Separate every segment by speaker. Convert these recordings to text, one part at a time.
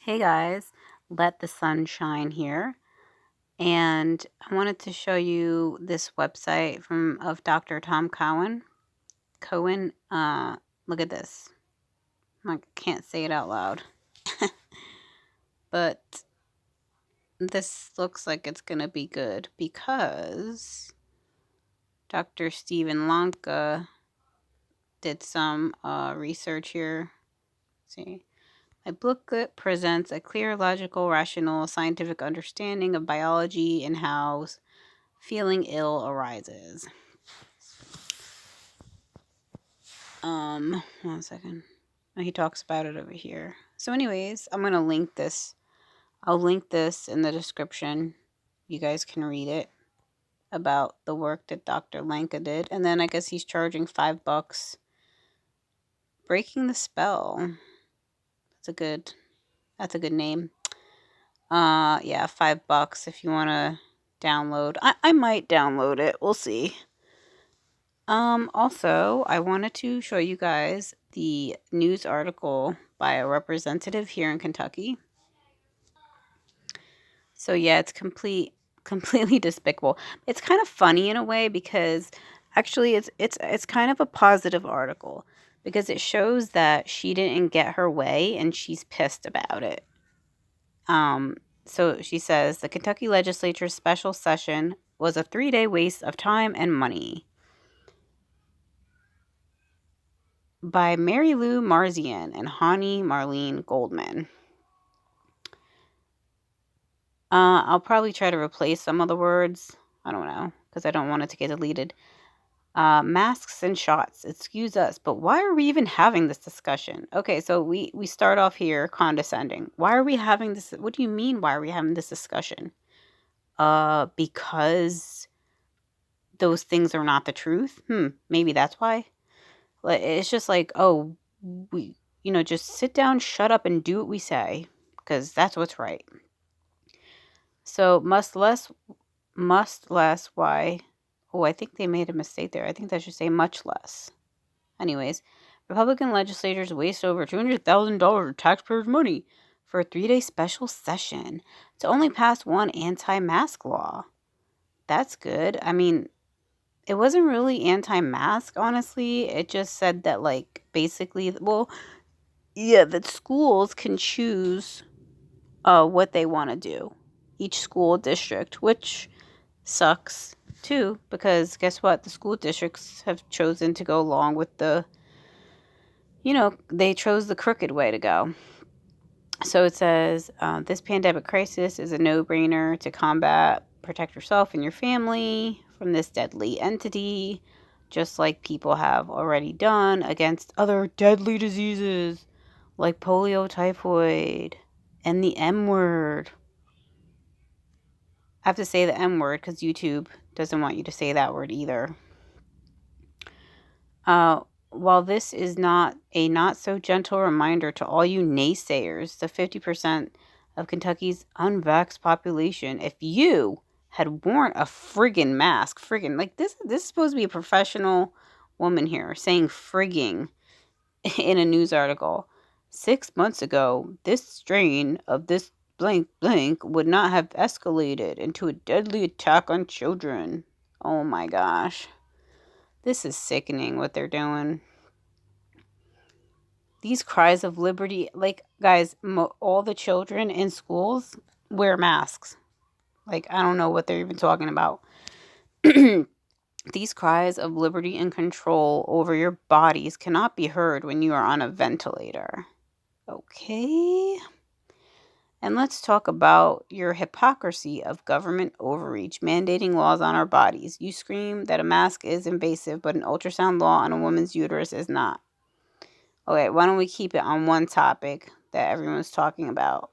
Speaker 1: Hey guys, let the sun shine here. And I wanted to show you this website of Dr. Tom Cowan. Cohen, look at this. I can't say it out loud. But this looks like it's going to be good because Dr. Stephen Lanka did some research here. Let's see. My booklet presents a clear, logical, rational, scientific understanding of biology and how feeling ill arises. 1 second. Oh, he talks about it over here. So anyways, I'm going to link this. I'll link this in the description. You guys can read it about the work that Dr. Lanka did. And then I guess he's charging $5. Breaking the Spell. That's a good name. Yeah, $5 if you want to download. I might download it. We'll see. Also, I wanted to show you guys the news article by a representative here in Kentucky. So yeah, it's completely despicable. It's kind of funny in a way because actually it's kind of a positive article because it shows that she didn't get her way and she's pissed about it. So she says the Kentucky legislature's special session was a 3-day waste of time and money. By Mary Lou Marzian and Hani Marlene Goldman. I'll probably try to replace some of the words. I don't know, because I don't want it to get deleted. Masks and shots. Excuse us, but why are we even having this discussion? Okay, so we start off here condescending. Why are we having this? What do you mean, why are we having this discussion? Because those things are not the truth? Maybe that's why. It's just like, oh, we, just sit down, shut up, and do what we say, because that's what's right. So must less, why? Oh, I think they made a mistake there. I think that should say much less. Anyways, Republican legislators waste over $200,000 of taxpayers' money for a 3-day special session to only pass one anti-mask law. That's good. I mean, it wasn't really anti-mask, honestly. It just said that, basically, that schools can choose what they want to do. Each school district, which sucks too, because guess what? The school districts have chosen to go along with they chose the crooked way to go. So it says, this pandemic crisis is a no-brainer to combat, protect yourself and your family from this deadly entity, just like people have already done against other deadly diseases like polio, typhoid, and the M word. I have to say the M word because YouTube doesn't want you to say that word either. While this is not so gentle reminder to all you naysayers, the 50% of Kentucky's unvaxxed population, if you had worn a friggin' mask, this is supposed to be a professional woman here saying frigging in a news article. 6 months ago, this strain of this blank blank would not have escalated into a deadly attack on children. Oh my gosh. This is sickening what they're doing. These cries of liberty, guys, all the children in schools wear masks. I don't know what they're even talking about. These cries of liberty and control over your bodies cannot be heard when you are on a ventilator. Okay. And let's talk about your hypocrisy of government overreach, mandating laws on our bodies. You scream that a mask is invasive, but an ultrasound law on a woman's uterus is not. Okay, why don't we keep it on one topic that everyone's talking about?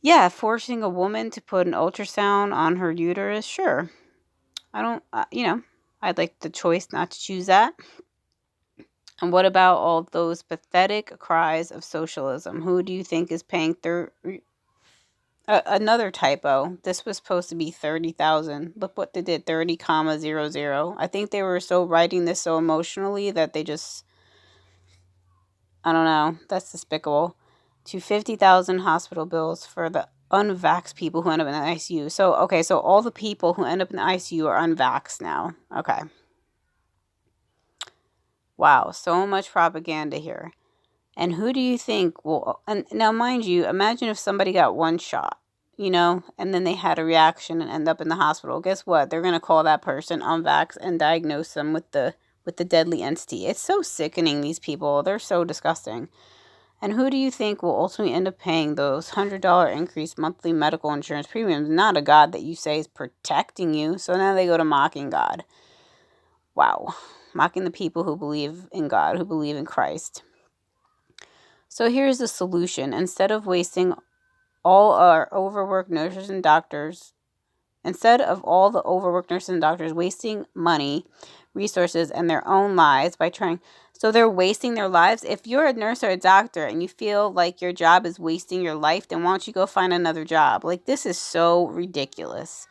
Speaker 1: Yeah, forcing a woman to put an ultrasound on her uterus, sure. I don't, I'd like the choice not to choose that. And what about all those pathetic cries of socialism? Who do you think is paying another typo? This was supposed to be 30,000. Look what they did, 30,00. I think they were writing this so emotionally that they just, I don't know. That's despicable. to 50,000 hospital bills for the unvaxxed people who end up in the ICU. So, okay, so all the people who end up in the ICU are unvaxxed now. Okay. Wow, so much propaganda here. And who do you think will, and now mind you, imagine if somebody got one shot, and then they had a reaction and end up in the hospital. Guess what? They're going to call that person unvaxxed and diagnose them with the deadly entity. It's so sickening, these people. They're so disgusting. And who do you think will ultimately end up paying those $100 increased monthly medical insurance premiums? Not a God that you say is protecting you. So now they go to mocking God. Wow. Mocking the people who believe in God, who believe in Christ. So here's the solution. Instead of wasting all our overworked nurses and doctors, wasting money, resources, and their own lives by trying, so they're wasting their lives. If you're a nurse or a doctor and you feel like your job is wasting your life, then why don't you go find another job? Like, this is so ridiculous.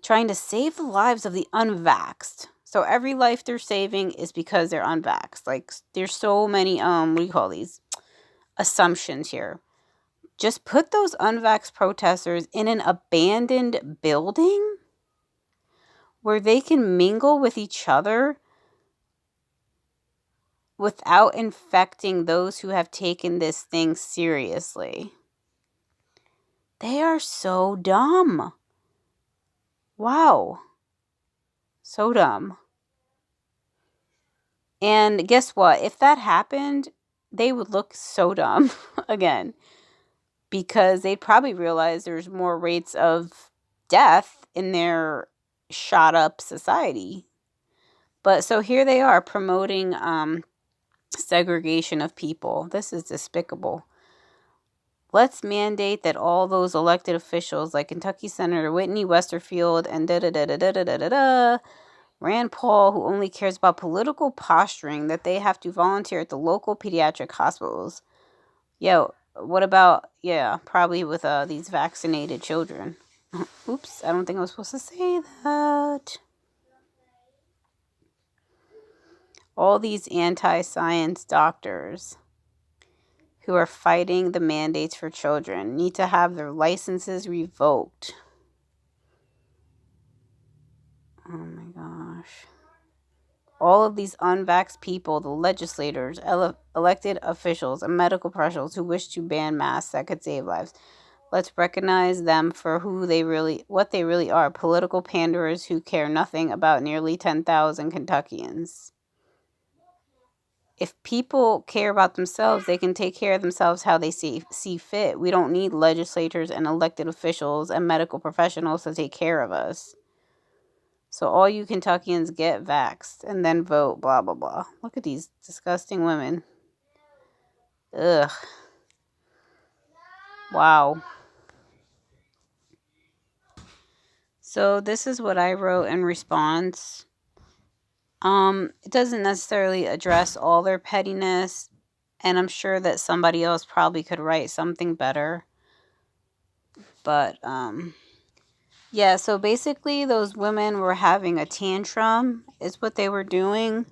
Speaker 1: Trying to save the lives of the unvaxxed. So every life they're saving is because they're unvaxxed. Like, there's so many, what do you call these? Assumptions here. Just put those unvaxxed protesters in an abandoned building where they can mingle with each other without infecting those who have taken this thing seriously. They are so dumb. Wow. So dumb. And guess what? If that happened, they would look so dumb again, because they'd probably realize there's more rates of death in their shot up society. But so here they are promoting segregation of people. This is despicable. Let's mandate that all those elected officials like Kentucky Senator Whitney Westerfield and Rand Paul, who only cares about political posturing, that they have to volunteer at the local pediatric hospitals. Yo, what about, probably with these vaccinated children. Oops, I don't think I was supposed to say that. All these anti-science doctors who are fighting the mandates for children need to have their licenses revoked. Oh my gosh. All of these unvaxxed people, the legislators, elected officials, and medical professionals who wish to ban masks that could save lives. Let's recognize them for what they really are, political panderers who care nothing about nearly 10,000 Kentuckians. If people care about themselves, they can take care of themselves how they see fit. We don't need legislators and elected officials and medical professionals to take care of us. So all you Kentuckians get vaxxed and then vote, blah, blah, blah. Look at these disgusting women. Ugh. Wow. So this is what I wrote in response. It doesn't necessarily address all their pettiness, and I'm sure that somebody else probably could write something better. But, yeah, so basically those women were having a tantrum is what they were doing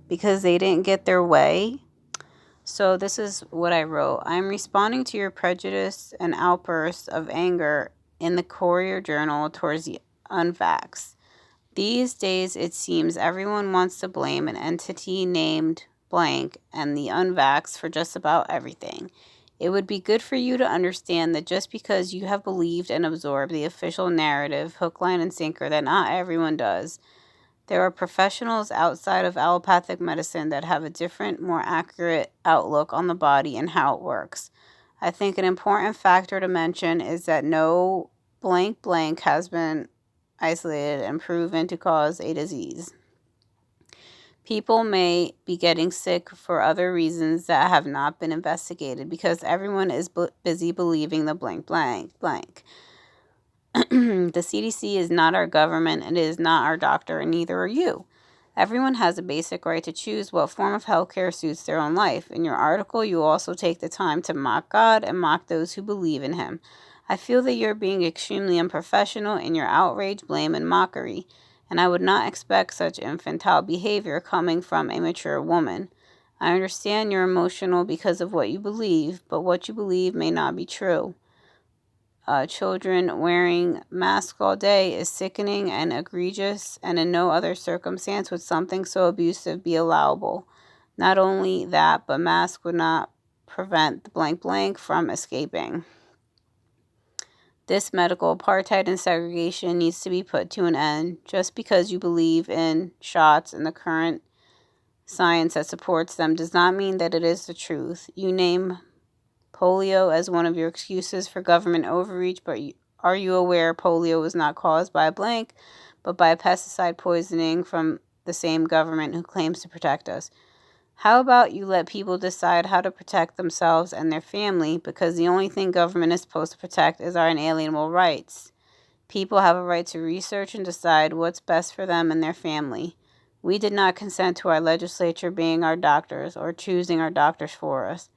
Speaker 1: because they didn't get their way. So this is what I wrote. I'm responding to your prejudice and outbursts of anger in the Courier Journal towards the unvaxxed. These days, it seems everyone wants to blame an entity named blank and the unvaxxed for just about everything. It would be good for you to understand that just because you have believed and absorbed the official narrative, hook, line, and sinker, that not everyone does. There are professionals outside of allopathic medicine that have a different, more accurate outlook on the body and how it works. I think an important factor to mention is that no blank blank has been isolated and proven to cause a disease. People may be getting sick for other reasons that have not been investigated because everyone is busy believing the blank blank blank. The CDC is not our government, and it is not our doctor, and neither are you. Everyone has a basic right to choose what form of healthcare suits their own life. In your article, you also take the time to mock God and mock those who believe in Him. I feel that you're being extremely unprofessional in your outrage, blame, and mockery, and I would not expect such infantile behavior coming from a mature woman. I understand you're emotional because of what you believe, but what you believe may not be true. Children wearing masks all day is sickening and egregious, and in no other circumstance would something so abusive be allowable. Not only that, but masks would not prevent the blank blank from escaping. This medical apartheid and segregation needs to be put to an end. Just because you believe in shots and the current science that supports them does not mean that it is the truth. You name polio as one of your excuses for government overreach, but are you aware polio was not caused by a blank, but by a pesticide poisoning from the same government who claims to protect us? How about you let people decide how to protect themselves and their family, because the only thing government is supposed to protect is our inalienable rights. People have a right to research and decide what's best for them and their family. We did not consent to our legislature being our doctors or choosing our doctors for us.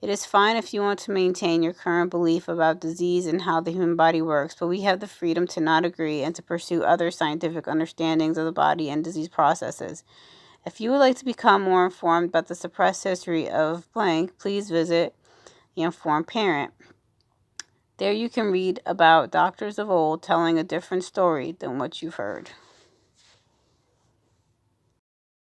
Speaker 1: It is fine if you want to maintain your current belief about disease and how the human body works, but we have the freedom to not agree and to pursue other scientific understandings of the body and disease processes. If you would like to become more informed about the suppressed history of blank, please visit The Informed Parent. There you can read about doctors of old telling a different story than what you've heard.